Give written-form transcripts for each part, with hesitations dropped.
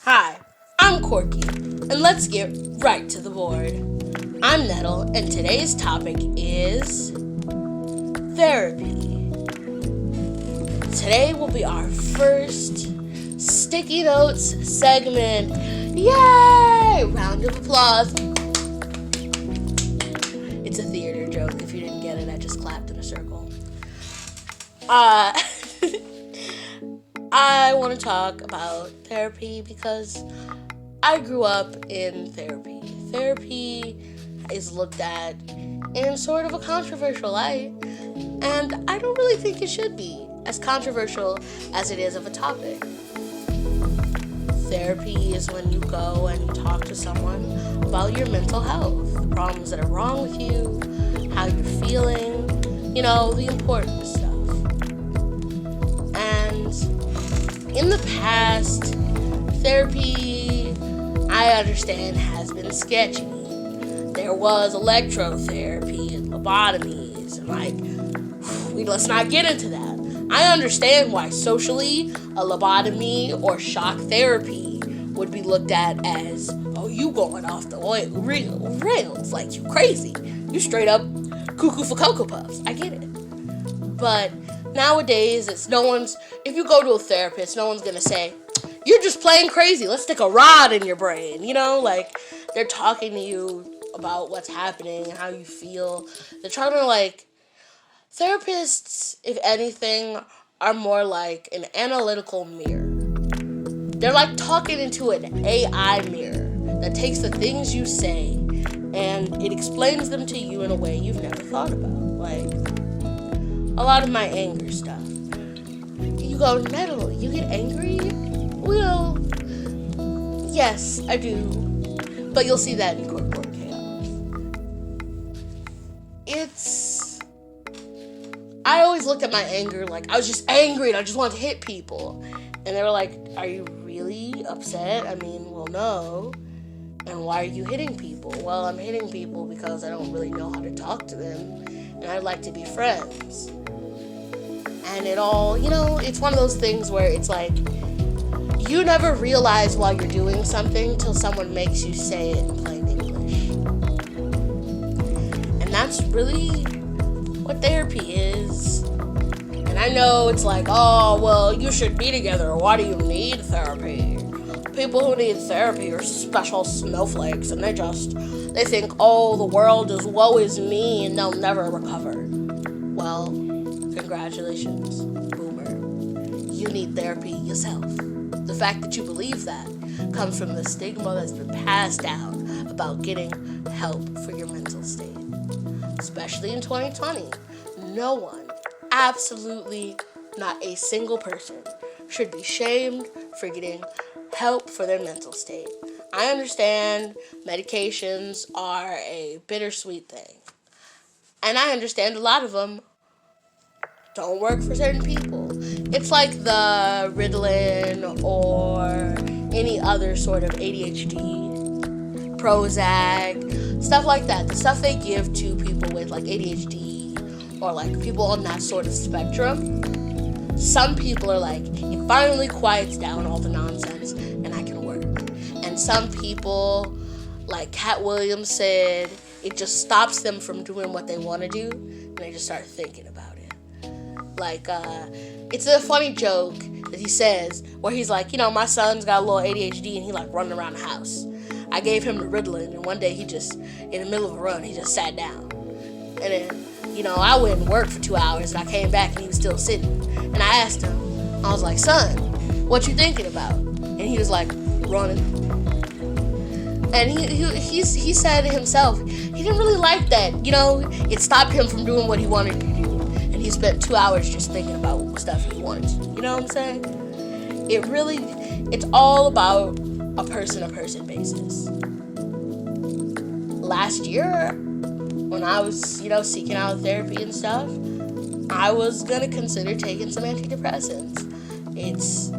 Hi, I'm Corky, and let's get right to the board. I'm Nettle, and today's topic is therapy. Today will be our first Sticky Notes segment. Yay! Round of applause. It's a theater joke. If you didn't get it, I just clapped in a circle. I want to talk about therapy because I grew up in therapy. Therapy is looked at in sort of a controversial light, and I don't really think it should be as controversial as it is of a topic. Therapy is when you go and you talk to someone about your mental health, the problems that are wrong with you, how you're feeling, the important stuff. And in the past, therapy, I understand, has been sketchy. There was electrotherapy and lobotomies, and let's not get into that. I understand why socially a lobotomy or shock therapy would be looked at as, oh, you going off the rails, like you crazy. You straight up cuckoo for Cocoa Puffs. I get it. But nowadays, if you go to a therapist, no one's gonna say, you're just playing crazy, let's stick a rod in your brain, they're talking to you about what's happening and how you feel. They're trying to, therapists, if anything, are more like an analytical mirror. They're like talking into an AI mirror that takes the things you say and it explains them to you in a way you've never thought about. Like, a lot of my anger stuff. You go, Nettle, you get angry? Well, yes, I do. But you'll see that in Corporate Chaos. I always looked at my anger like I was just angry and I just wanted to hit people. And they were like, are you really upset? I mean, well, no. And why are you hitting people? Well, I'm hitting people because I don't really know how to talk to them. And I'd like to be friends. And it all, it's one of those things where it's like, you never realize while you're doing something till someone makes you say it in plain English. And that's really what therapy is. And I know it's like, oh, well, you should be together. Why do you need therapy? People who need therapy are special snowflakes, and they think, oh, the world is woe is me, and they'll never recover. Well, congratulations, boomer. You need therapy yourself. The fact that you believe that comes from the stigma that's been passed down about getting help for your mental state. Especially in 2020, no one, absolutely not a single person, should be shamed for getting help for their mental state. I understand medications are a bittersweet thing. And I understand a lot of them don't work for certain people. It's like the Ritalin or any other sort of ADHD, Prozac, stuff like that. The stuff they give to people with ADHD or people on that sort of spectrum. Some people are like, it finally quiets down all the nonsense and I can work. And some people, like Cat Williams said, it just stops them from doing what they want to do and they just start thinking about it. It's a funny joke that he says where he's like, my son's got a little ADHD and he running around the house. I gave him the Ritalin and one day he just, in the middle of a run, he just sat down. And then, I went and worked for 2 hours and I came back and he was still sitting. And I asked him, I was like, son, what you thinking about? And he was like, running. And he said himself, he didn't really like that. It stopped him from doing what he wanted to do. And he spent 2 hours just thinking about stuff he wanted to do. You know what I'm saying? It's all about a person-to-person basis. Last year, when I was, seeking out therapy and stuff, I was going to consider taking some antidepressants. It's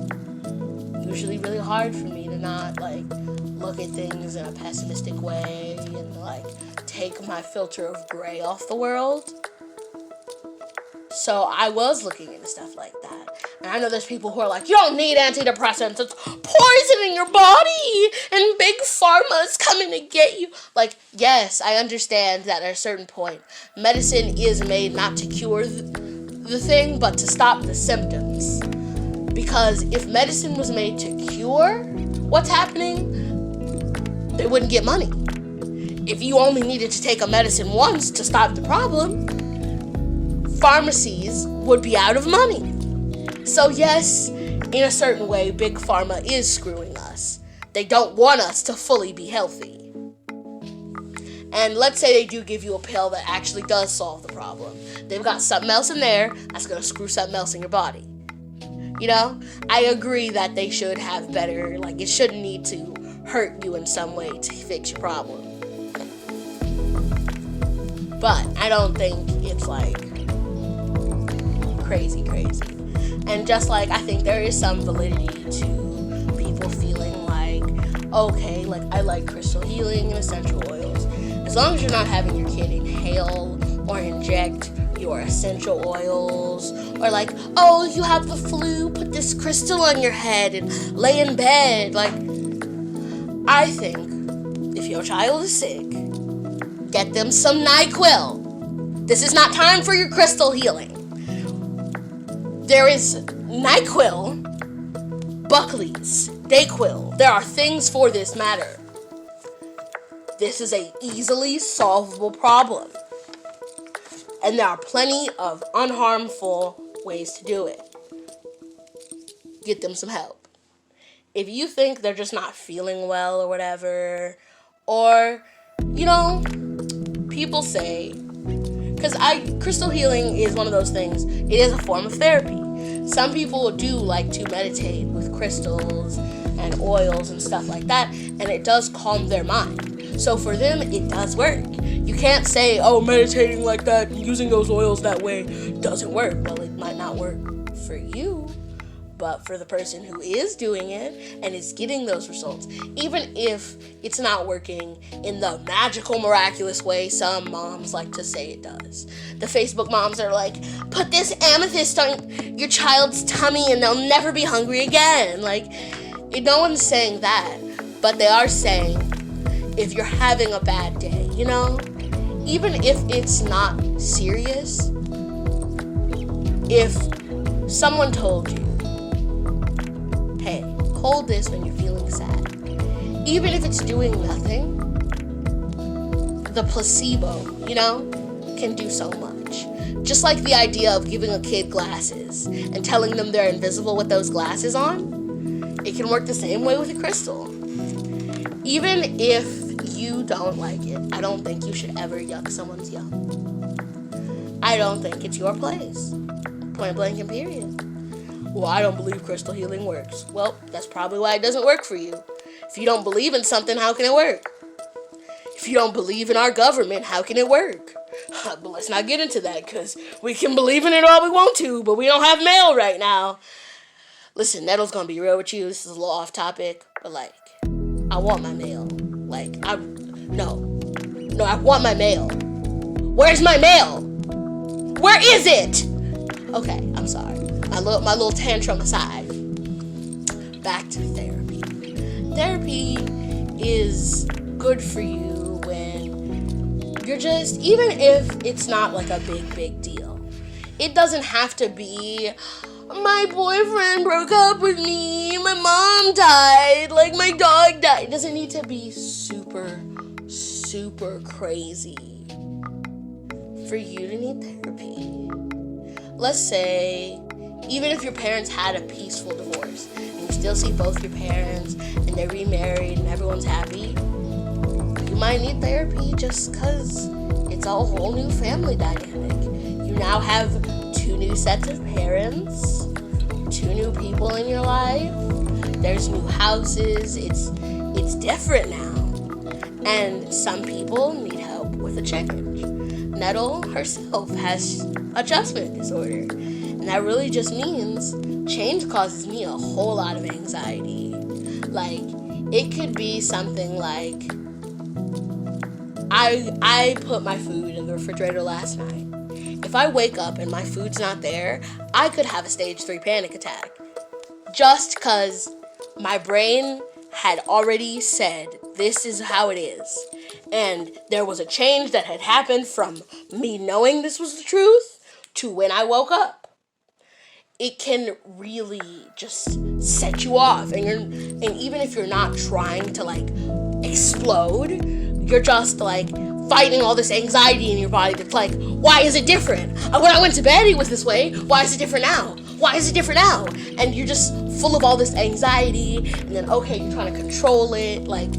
usually really hard for me to not, look at things in a pessimistic way and, take my filter of gray off the world. So I was looking into stuff like that. And I know there's people who are like, you don't need antidepressants, it's poisoning your body and big pharma is coming to get you. Like, yes, I understand that at a certain point, medicine is made not to cure the thing, but to stop the symptoms. Because if medicine was made to cure what's happening, they wouldn't get money. If you only needed to take a medicine once to stop the problem, pharmacies would be out of money. So yes, in a certain way, Big Pharma is screwing us. They don't want us to fully be healthy. And let's say they do give you a pill that actually does solve the problem. They've got something else in there that's going to screw something else in your body. You know, I agree that they should have better, like, it shouldn't need to hurt you in some way to fix your problem. But I don't think it's, like, crazy. And just like, I think there is some validity to people feeling like, okay, like, I like crystal healing and essential oils. As long as you're not having your kid inhale or inject your essential oils, or like, oh, you have the flu, put this crystal on your head and lay in bed. Like, I think if your child is sick, get them some NyQuil. This is not time for your crystal healing. There is NyQuil, Buckley's, Dayquil. There are things for this matter. This is a easily solvable problem. And there are plenty of unharmful ways to do it. Get them some help. If you think they're just not feeling well or whatever, or, you know, people say, because crystal healing is one of those things, it is a form of therapy. Some people do like to meditate with crystals and oils and stuff like that, and it does calm their mind. So for them, it does work. You can't say, oh, meditating like that, using those oils that way doesn't work. Well, it might not work for you, but for the person who is doing it and is getting those results, even if it's not working in the magical, miraculous way some moms like to say it does. The Facebook moms are like, put this amethyst on your child's tummy and they'll never be hungry again. Like, no one's saying that, but they are saying, if you're having a bad day, you know, even if it's not serious, if someone told you, hey, hold this when you're feeling sad, even if it's doing nothing, the placebo, you know, can do so much. Just like the idea of giving a kid glasses and telling them they're invisible with those glasses on, it can work the same way with a crystal. Even if you don't like it, I don't think you should ever yuck someone's yum. I don't think it's your place. Point blank and period. Well, I don't believe crystal healing works. Well, that's probably why it doesn't work for you. If you don't believe in something, how can it work? If you don't believe in our government, how can it work? But let's not get into that, because we can believe in it all we want to, but we don't have mail right now. Listen, Nettle's gonna be real with you. This is a little off topic, but like, I want my mail. Like, I want my mail. Where's my mail? Where is it? Okay, I'm sorry. My little tantrum aside. Back to therapy. Therapy is good for you when you're just, even if it's not like a big deal. It doesn't have to be, my boyfriend broke up with me, my mom died, like my dog died. It doesn't need to be super crazy for you to need therapy. Let's say, even if your parents had a peaceful divorce, and you still see both your parents, and they're remarried, and everyone's happy, you might need therapy just because it's a whole new family dynamic. You now have 2 new sets of parents, 2 new people in your life, there's new houses, it's different now. And some people need help with a change. Nettle herself has adjustment disorder. And that really just means change causes me a whole lot of anxiety. Like, it could be something like, I put my food in the refrigerator last night. If I wake up and my food's not there, I could have a stage 3 panic attack. Just because my brain had already said, this is how it is. And there was a change that had happened from me knowing this was the truth to when I woke up. It can really just set you off. And even if you're not trying to like explode, you're just like fighting all this anxiety in your body that's like, why is it different? When I went to bed, it was this way. Why is it different now? Why is it different now? And you're just full of all this anxiety, and then, okay, you're trying to control it. Like,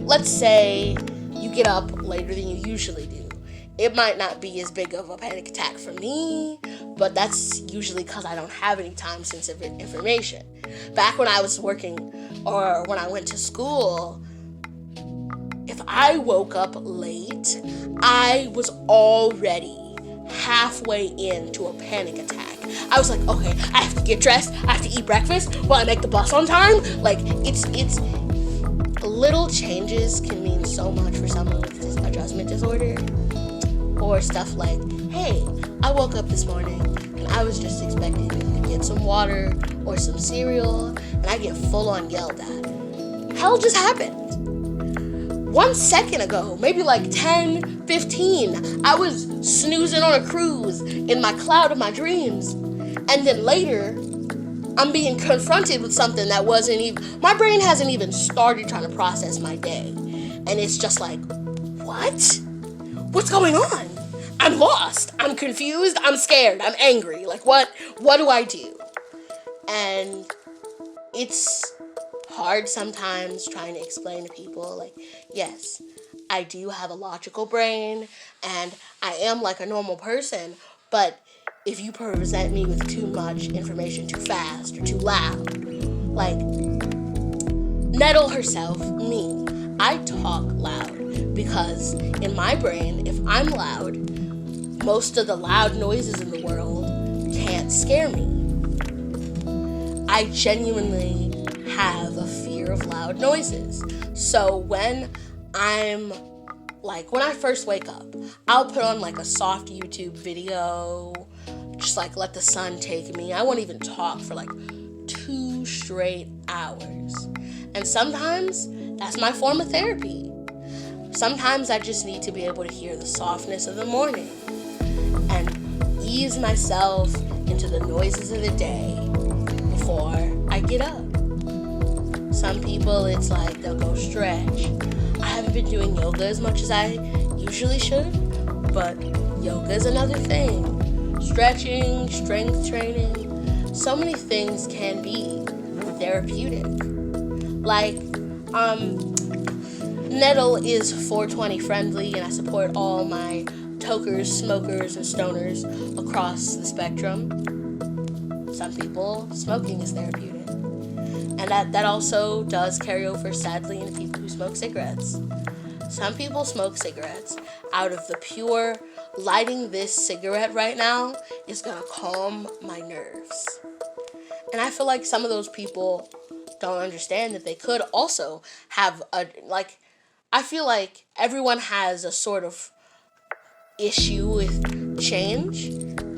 let's say you get up later than you usually do. It might not be as big of a panic attack for me, but that's usually because I don't have any time-sensitive information. Back when I was working or when I went to school, if I woke up late, I was already halfway into a panic attack. I was like, okay, I have to get dressed, I have to eat breakfast while I make the bus on time. Like, it's little changes can mean so much for someone with this adjustment disorder. Or stuff like, hey, I woke up this morning and I was just expecting to get some water or some cereal, and I get full on yelled at. Hell just happened. 1 second ago, maybe like 10, 15, I was snoozing on a cruise in my cloud of my dreams. And then later, I'm being confronted with something that wasn't even, my brain hasn't even started trying to process my day. And it's just like, what? What's going on? I'm lost. I'm confused. I'm scared. I'm angry. Like, what do I do? And it's hard sometimes trying to explain to people, like, yes, I do have a logical brain, and I am like a normal person, but if you present me with too much information too fast or too loud, like, Nettle herself, me, I talk loud because in my brain, if I'm loud, most of the loud noises in the world can't scare me. I genuinely have a fear of loud noises. So when I first wake up, I'll put on like a soft YouTube video, just like let the sun take me. I won't even talk for like 2 straight hours. And sometimes that's my form of therapy. Sometimes I just need to be able to hear the softness of the morning and ease myself into the noises of the day before I get up. Some people, it's like they'll go stretch. I haven't been doing yoga as much as I usually should, but yoga is another thing. Stretching, strength training, so many things can be therapeutic. Like, Nettle is 420 friendly, and I support all my tokers, smokers, and stoners across the spectrum. Some people, smoking is therapeutic. And that also does carry over, sadly, into people who smoke cigarettes. Some people smoke cigarettes out of the pure, lighting this cigarette right now is gonna calm my nerves. And I feel like some of those people don't understand that they could also have I feel like everyone has a sort of issue with change.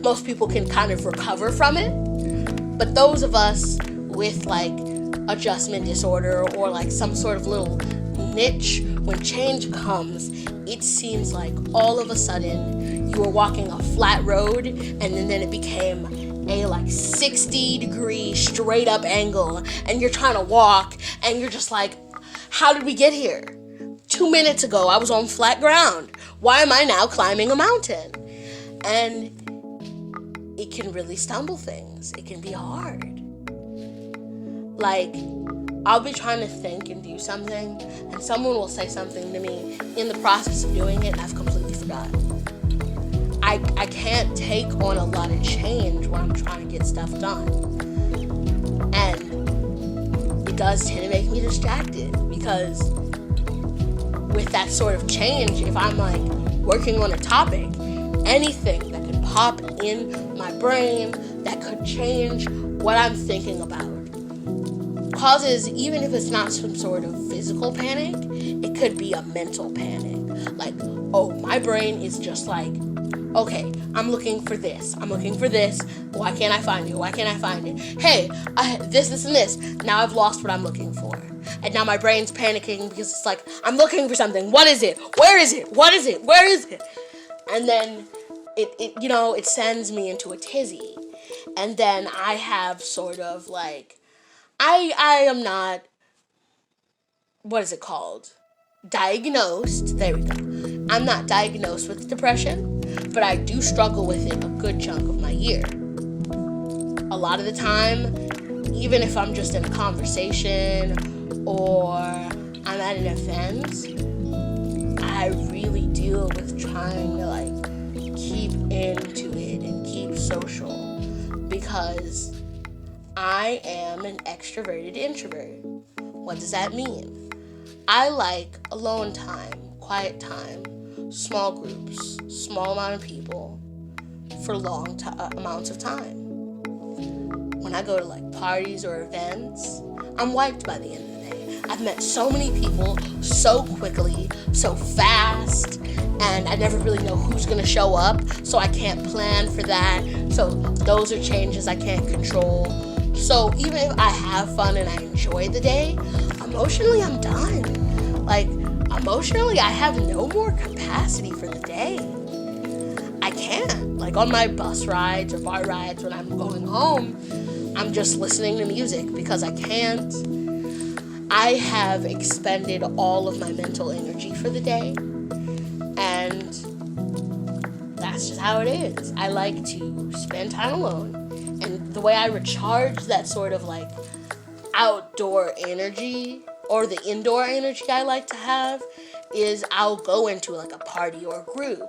Most people can kind of recover from it. But those of us with like adjustment disorder or like some sort of little niche, when change comes, it seems like all of a sudden you were walking a flat road and then it became a like 60-degree straight up angle, and you're trying to walk and you're just like, how did we get here? 2 minutes ago I was on flat ground. Why am I now climbing a mountain? And it can really stumble things. It can be hard. Like, I'll be trying to think and do something, and someone will say something to me in the process of doing it, and I've completely forgotten. I can't take on a lot of change when I'm trying to get stuff done. And it does tend to make me distracted, because with that sort of change, if I'm like working on a topic, anything that could pop in my brain that could change what I'm thinking about causes, even if it's not some sort of physical panic, it could be a mental panic. Like, oh, my brain is just like Okay, I'm looking for this. I'm looking for this. Why can't I find it? Why can't I find it? Hey, this, and this. Now I've lost what I'm looking for. And now my brain's panicking because it's like, I'm looking for something. What is it? Where is it? What is it? Where is it? And then it sends me into a tizzy. And then I have sort of like, I am not, what is it called? Diagnosed. There we go. I'm not diagnosed with depression, but I do struggle with it a good chunk of my year. A lot of the time, even if I'm just in a conversation or I'm at an event, I really deal with trying to like keep into it and keep social, because I am an extroverted introvert. What does that mean? I like alone time, quiet time, small groups, small amount of people for long amounts of time. When I go to like parties or events, I'm wiped by the end of the day. I've met so many people so quickly, so fast, and I never really know who's gonna show up, so I can't plan for that. So those are changes I can't control. So even if I have fun and I enjoy the day, emotionally I'm done. Like, emotionally I have no more capacity for the day. I can't. Like on my bus rides or bar rides when I'm going home, I'm just listening to music because I can't. I have expended all of my mental energy for the day, and that's just how it is. I like to spend time alone, and the way I recharge that sort of like outdoor energy or the indoor energy I like to have is I'll go into like a party or a group,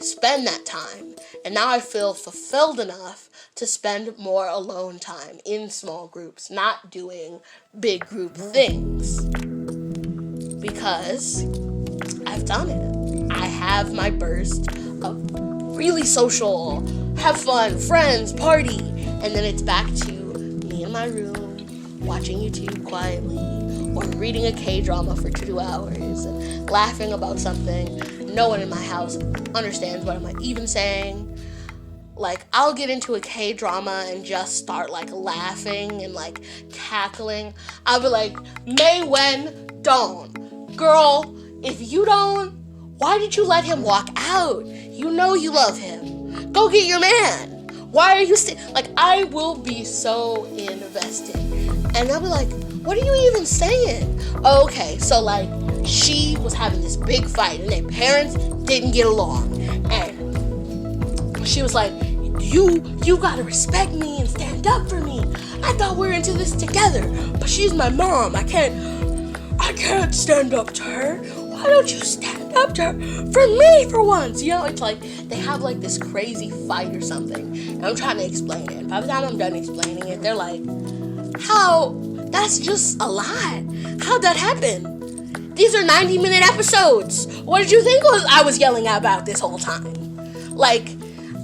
spend that time, and now I feel fulfilled enough to spend more alone time in small groups, not doing big group things, because I've done it. I have my burst of really social, have fun, friends, party, and then it's back to me in my room, watching YouTube quietly, or reading a K-drama for 2 hours, and laughing about something no one in my house understands what I'm even saying. Like, I'll get into a K-drama and just start, like, laughing and, like, cackling. I'll be like, Mei Wen Dawn, girl, if you don't, why did you let him walk out? You know you love him. Go get your man. Why are you like, I will be so invested. And I'll be like, what are you even saying? Okay, so, like, she was having this big fight, and their parents didn't get along. And she was like, you gotta respect me and stand up for me. I thought we were into this together, but she's my mom. I can't stand up to her. Why don't you stand up to her for me for once? You know, it's like they have like this crazy fight or something, and I'm trying to explain it. And by the time I'm done explaining it, they're like, how? That's just a lot. How'd that happen? These are 90-minute episodes. What did you think I was yelling about this whole time? Like,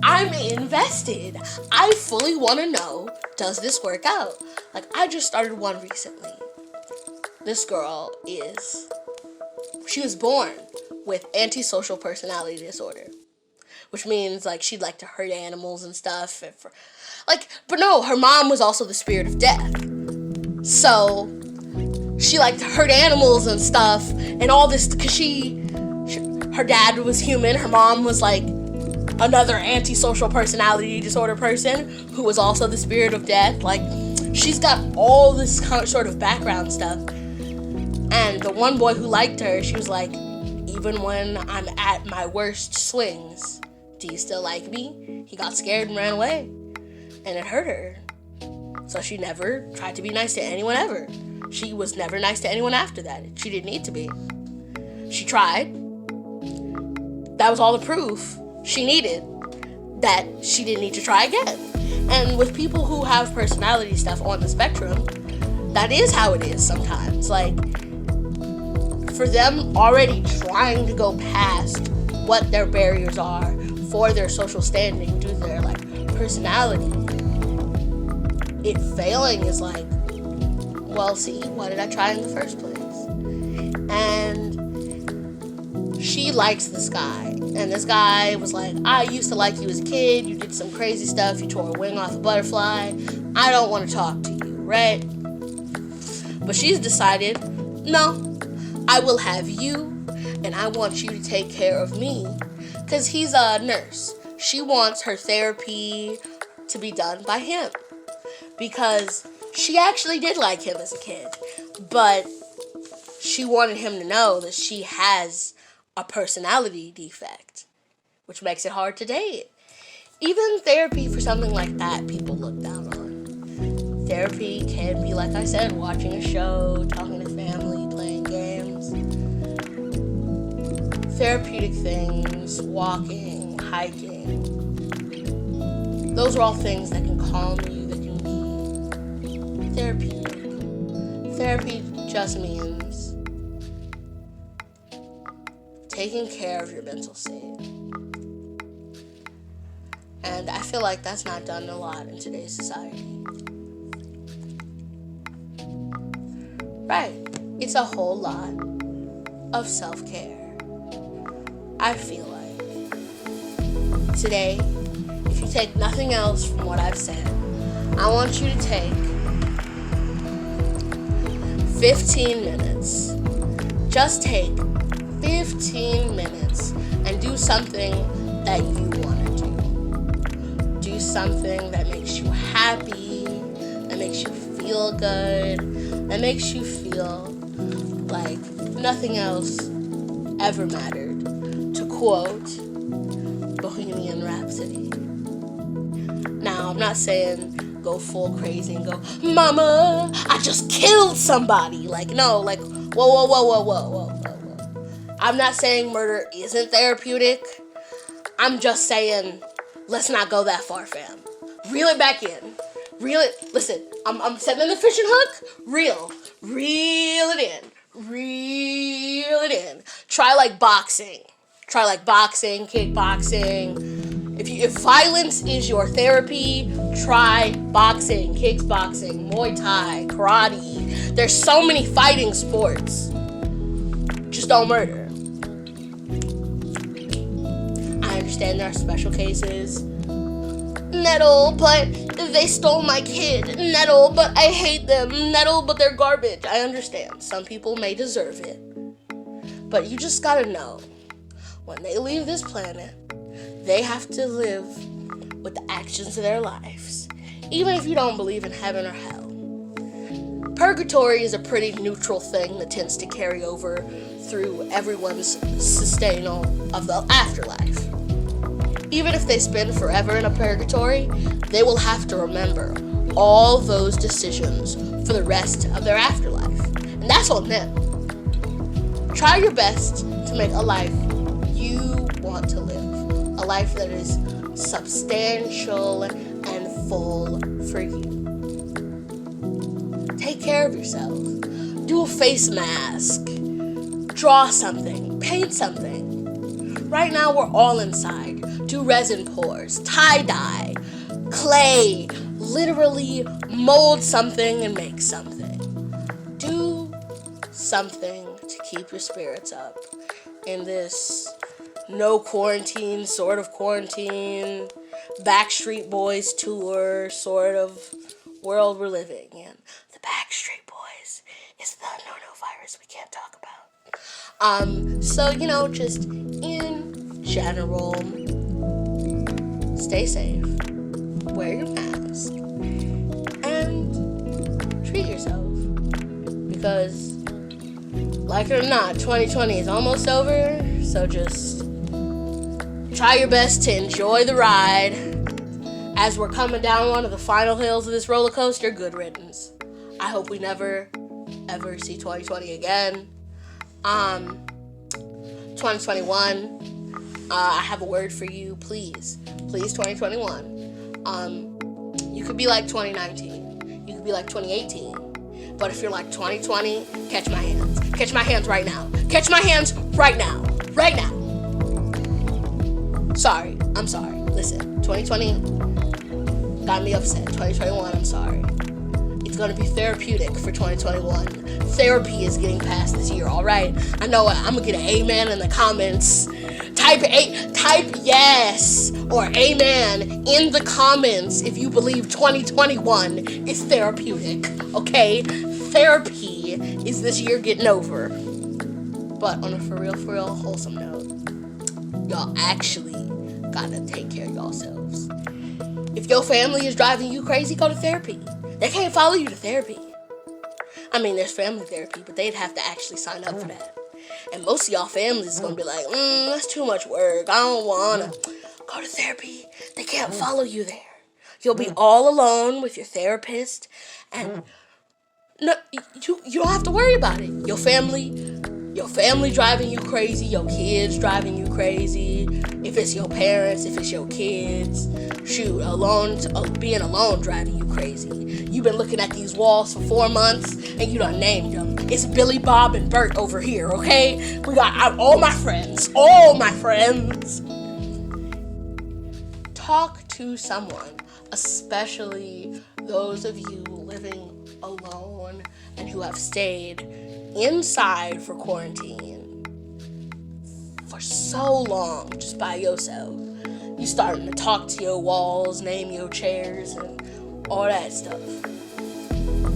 I'm invested. I fully want to know, does this work out? Like, I just started one recently. This girl she was born with antisocial personality disorder, which means, like, she'd like to hurt animals and stuff. But no, her mom was also the spirit of death. So, she liked to hurt animals and stuff, and all this, because her dad was human, her mom was, like, another antisocial personality disorder person who was also the spirit of death. Like, she's got all this sort of background stuff. And the one boy who liked her, she was like, even when I'm at my worst swings, do you still like me? He got scared and ran away. And it hurt her. So she never tried to be nice to anyone ever. She was never nice to anyone after that. She didn't need to be. She tried. That was all the proof she needed that she didn't need to try again. And with people who have personality stuff on the spectrum, that is how it is sometimes. Like, for them already trying to go past what their barriers are for their social standing due to their, like, personality, it failing is like, well, see, why did I try in the first place? And she likes this guy, And this guy was like, I used to like you as a kid. You did some crazy stuff. You tore a wing off a butterfly. I don't want to talk to you, right? But she's decided, no, I will have you, and I want you to take care of me. Because he's a nurse. She wants her therapy to be done by him. Because she actually did like him as a kid. But she wanted him to know that she has a personality defect, which makes it hard to date. Even therapy for something like that, people look down on. Therapy can be, like I said, watching a show, talking to family, playing games. Therapeutic things, walking, hiking. Those are all things that can calm you, that you need. Therapeutic. Therapy just means taking care of your mental state. And I feel like that's not done a lot in today's society. Right. It's a whole lot of self-care. I feel like today, if you take nothing else from what I've said, I want you to take 15 minutes. Just take 15 minutes and do something that you want to do. Do something that makes you happy, that makes you feel good, that makes you feel like nothing else ever mattered. To quote Bohemian Rhapsody. Now, I'm not saying go full crazy and go, Mama, I just killed somebody. Like, no, like, whoa. I'm not saying murder isn't therapeutic. I'm just saying, let's not go that far, fam. Reel it back in. Listen, I'm setting the fishing hook. Reel it in. Try like boxing, kickboxing. If violence is your therapy, try boxing, kickboxing, Muay Thai, karate. There's so many fighting sports. Just don't murder. I understand there are special cases. Nettle, but they stole my kid. Nettle, but I hate them. Nettle, but they're garbage. I understand. Some people may deserve it. But you just gotta know, when they leave this planet, they have to live with the actions of their lives. Even if you don't believe in heaven or hell. Purgatory is a pretty neutral thing that tends to carry over through everyone's sustainal of the afterlife. Even if they spend forever in a purgatory, they will have to remember all those decisions for the rest of their afterlife. And that's on them. Try your best to make a life you want to live. A life that is substantial and full for you. Take care of yourself. Do a face mask. Draw something. Paint something. Right now we're all inside. Do resin pours, tie-dye, clay, literally mold something and make something. Do something to keep your spirits up in this no quarantine, sort of quarantine, Backstreet Boys tour sort of world we're living in. The Backstreet Boys is the no virus we can't talk about. So, just in general, stay safe, wear your mask, and treat yourself. Because, like it or not, 2020 is almost over, so just try your best to enjoy the ride. As we're coming down one of the final hills of this roller coaster, good riddance. I hope we never, ever see 2020 again. 2021, I have a word for you, please 2021. You could be like 2019, you could be like 2018, but if you're like 2020, catch my hands right now, right now. I'm sorry, listen, 2020 got me upset, 2021, I'm sorry. It's gonna be therapeutic for 2021. Therapy is getting past this year, alright? I know I'm gonna get an amen in the comments. Type yes or amen in the comments if you believe 2021 is therapeutic. Okay, therapy is this year getting over. But on a for real wholesome note, y'all actually gotta take care of yourselves. If your family is driving you crazy, go to therapy. They can't follow you to therapy. I mean, there's family therapy, but they'd have to actually sign up for that. And most of y'all families is gonna be like, that's too much work. I don't wanna. Go to therapy. They can't follow you there. You'll be all alone with your therapist, and no, you don't have to worry about it. Your family driving you crazy, your kids driving you crazy. If it's your parents, if it's your kids, being alone driving you crazy. You've been looking at these walls for 4 months and you done named them. It's Billy, Bob, and Bert over here, okay? We got all my friends. Talk to someone, especially those of you living alone and who have stayed inside for quarantine for so long just by yourself. You starting to talk to your walls, name your chairs, and all that stuff.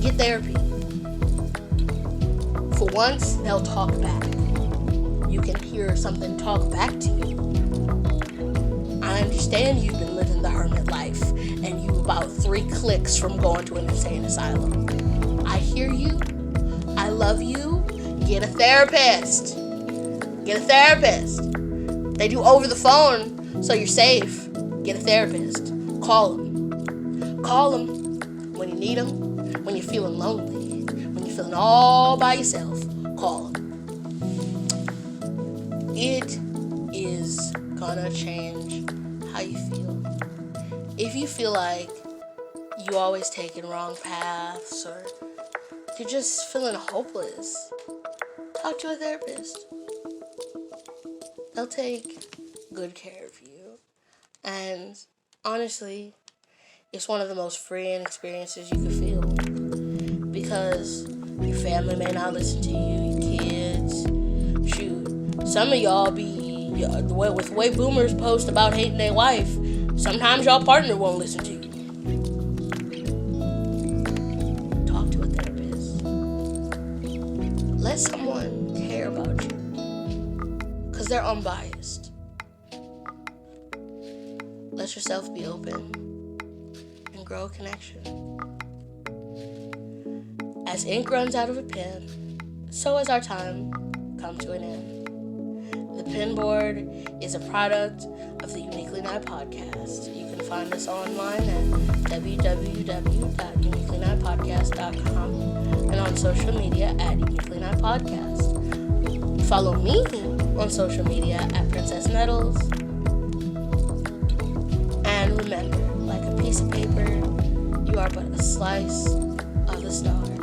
Get therapy. For once, they'll talk back. You can hear something talk back to you. I understand you've been living the hermit life and you about 3 clicks from going to an insane asylum. I hear you. I love you. Get a therapist. They do over the phone, so you're safe. Get a therapist. Call them when you need them, when you're feeling lonely, when you're feeling all by yourself. Call them. It is gonna change how you feel. If you feel like you always taking wrong paths or you're just feeling hopeless, talk to a therapist. They'll take good care of you. And honestly, it's one of the most freeing experiences you could feel. Because your family may not listen to you, your kids. Shoot, some of y'all with the way boomers post about hating their wife, sometimes y'all partner won't listen to you. Talk to a therapist. Let someone care about you. Because they're unbiased. Let yourself be open and grow a connection. As ink runs out of a pen, so has our time come to an end. The Penboard is a product of the Uniquely Night podcast. You can find us online at www.uniquelynightpodcast.com and on social media at Uniquely Night Podcast. Follow me on social media at Princess Nettles. And remember, like a piece of paper, you are but a slice of the stars.